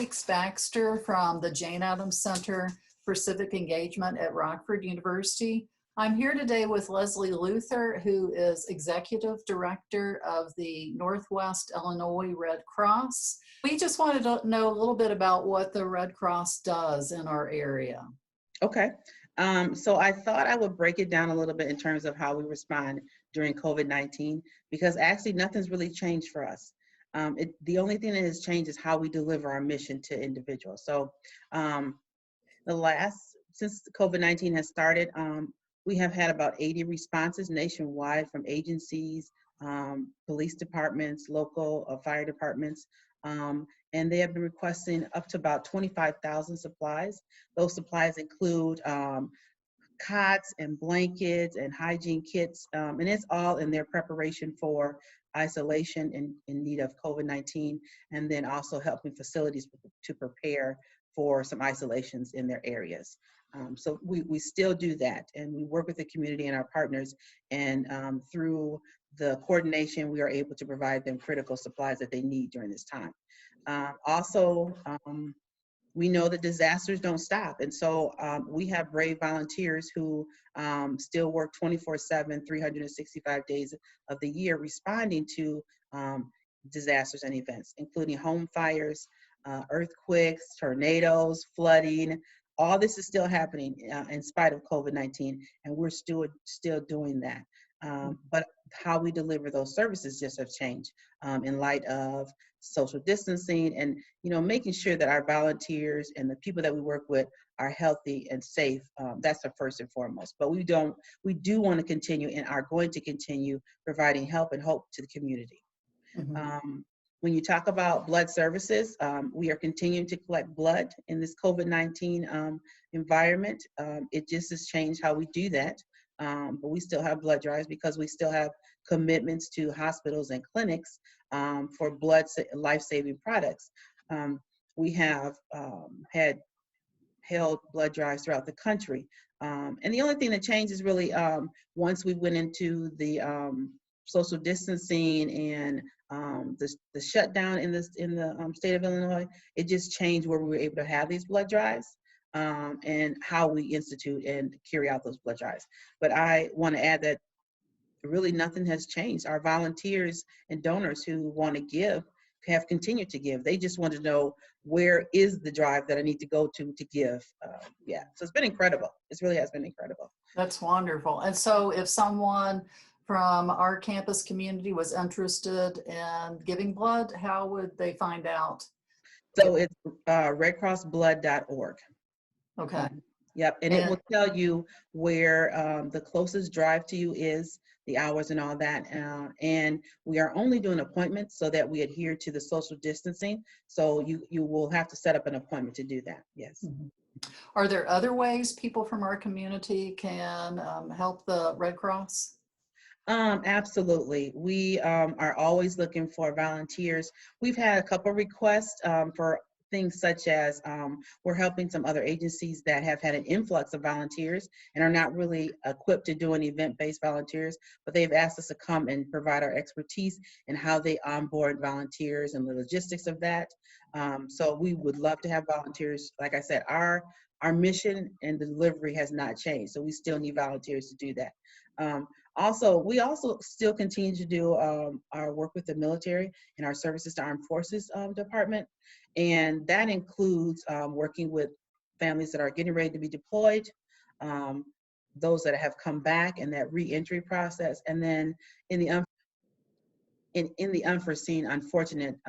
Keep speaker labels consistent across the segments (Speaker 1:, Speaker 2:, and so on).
Speaker 1: Alex Baxter from the Jane Addams Center for Civic Engagement at Rockford University. I'm here today with Leslie Luther, who is Executive Director of the Northwest Illinois Red Cross. We just wanted to know a little bit about what the Red Cross does in our area.
Speaker 2: Okay. So I thought I would break it down a little bit in terms of how we respond during COVID-19, because actually nothing's really changed for us. The only thing that has changed is how we deliver our mission to individuals. So since COVID-19 has started, we have had about 80 responses nationwide from agencies, police departments, local fire departments, and they have been requesting up to about 25,000 supplies. Those supplies include cots and blankets and hygiene kits, and it's all in their preparation for isolation in need of COVID-19, and then also helping facilities to prepare for some isolations in their areas. So we still do that, and we work with the community and our partners, and through the coordination, we are able to provide them critical supplies that they need during this time. We know that disasters don't stop. And so we have brave volunteers who still work 24/7, 365 days of the year, responding to disasters and events, including home fires, earthquakes, tornadoes, flooding. All this is still happening in spite of COVID-19, and we're still doing that. But how we deliver those services just have changed in light of social distancing and making sure that our volunteers and the people that we work with are healthy and safe. That's the first and foremost. But we do want to continue and are going to continue providing help and hope to the community. Mm-hmm. When you talk about blood services, we are continuing to collect blood in this COVID-19 environment. It just has changed how we do that. But we still have blood drives because we still have commitments to hospitals and clinics for blood life-saving products. We have held blood drives throughout the country. And the only thing that changed is really once we went into the social distancing and the shutdown in the state of Illinois, it just changed where we were able to have these blood drives. And how we institute and carry out those blood drives. But I want to add that really nothing has changed. Our volunteers and donors who want to give have continued to give. They just want to know, where is the drive that I need to go to give? Yeah, so it's been incredible. It really has been incredible.
Speaker 1: That's wonderful. And so if someone from our campus community was interested in giving blood, how would they find out?
Speaker 2: So it's redcrossblood.org.
Speaker 1: Okay.
Speaker 2: Yep, and it will tell you where the closest drive to you is, the hours and all that. And we are only doing appointments so that we adhere to the social distancing. So you will have to set up an appointment to do that, yes.
Speaker 1: Mm-hmm. Are there other ways people from our community can help the Red Cross?
Speaker 2: Absolutely. We are always looking for volunteers. We've had a couple requests for things such as we're helping some other agencies that have had an influx of volunteers and are not really equipped to doing event-based volunteers, but they've asked us to come and provide our expertise in how they onboard volunteers and the logistics of that. So we would love to have volunteers. Like I said, our mission and delivery has not changed, so we still need volunteers to do that. We also still continue to do our work with the military and our services to armed forces department. And that includes working with families that are getting ready to be deployed, those that have come back and that re-entry process. And then in the unforeseen, unfortunate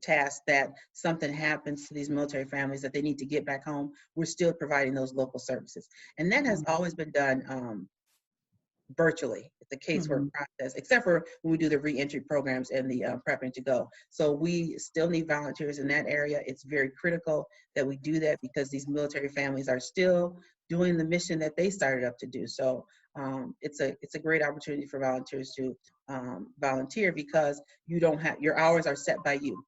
Speaker 2: task that something happens to these military families that they need to get back home, we're still providing those local services. And that has always been done virtually. It's a casework process, except for when we do the re-entry programs and the prepping to go. So we still need volunteers in that area. It's very critical that we do that because these military families are still doing the mission that they started up to do. So it's a great opportunity for volunteers to volunteer because you don't have, your hours are set by you.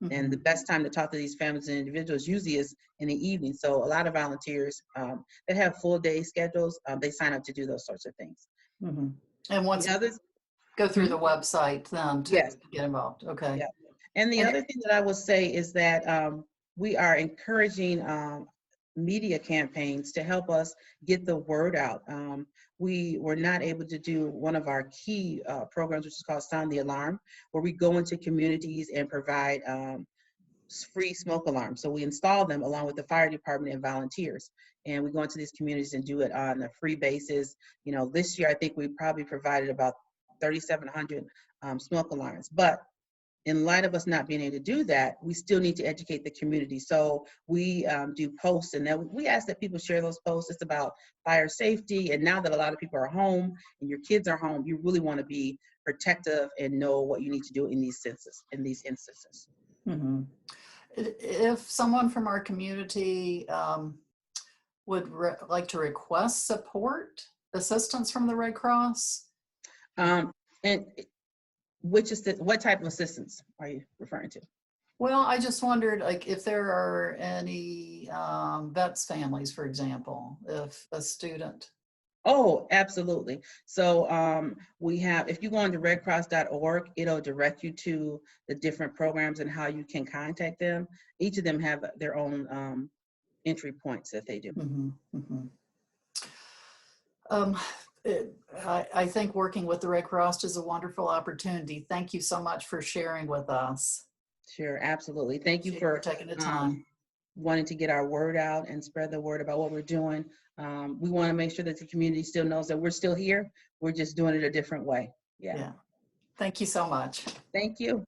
Speaker 2: And the best time to talk to these families and individuals usually is in the evening. So a lot of volunteers that have full day schedules, they sign up to do those sorts of things.
Speaker 1: And once others go through the website then to get involved. Okay.
Speaker 2: Yeah. And the
Speaker 1: And
Speaker 2: other thing that I will say is that we are encouraging media campaigns to help us get the word out. We were not able to do one of our key programs, which is called Sound the Alarm, where we go into communities and provide free smoke alarms. So we install them along with the fire department and volunteers. And we go into these communities and do it on a free basis. You know, this year I think we probably provided about 3,700 smoke alarms. But in light of us not being able to do that, we still need to educate the community. So we do posts, and then we ask that people share those posts. It's about fire safety. And now that a lot of people are home and your kids are home, you really want to be protective and know what you need to do in these instances.
Speaker 1: mhm. If someone from our community would like to request support, assistance from the Red Cross.
Speaker 2: And what type of assistance are you referring to?
Speaker 1: Well, I just wondered, like, if there are any vets families, for example, if a student.
Speaker 2: Oh, absolutely. So we have, if you go on to redcross.org, it'll direct you to the different programs and how you can contact them. Each of them have their own entry points that they do.
Speaker 1: Mhm, mhm. Um, I think working with the Red Cross is a wonderful opportunity. Thank you so much for sharing with us.
Speaker 2: Sure, absolutely. Thank you
Speaker 1: Appreciate you
Speaker 2: for
Speaker 1: taking the time.
Speaker 2: wanting to get our word out and spread the word about what we're doing. We want to make sure that the community still knows that we're still here. We're just doing it a different way. Yeah.
Speaker 1: Yeah. Thank you so much.
Speaker 2: Thank you.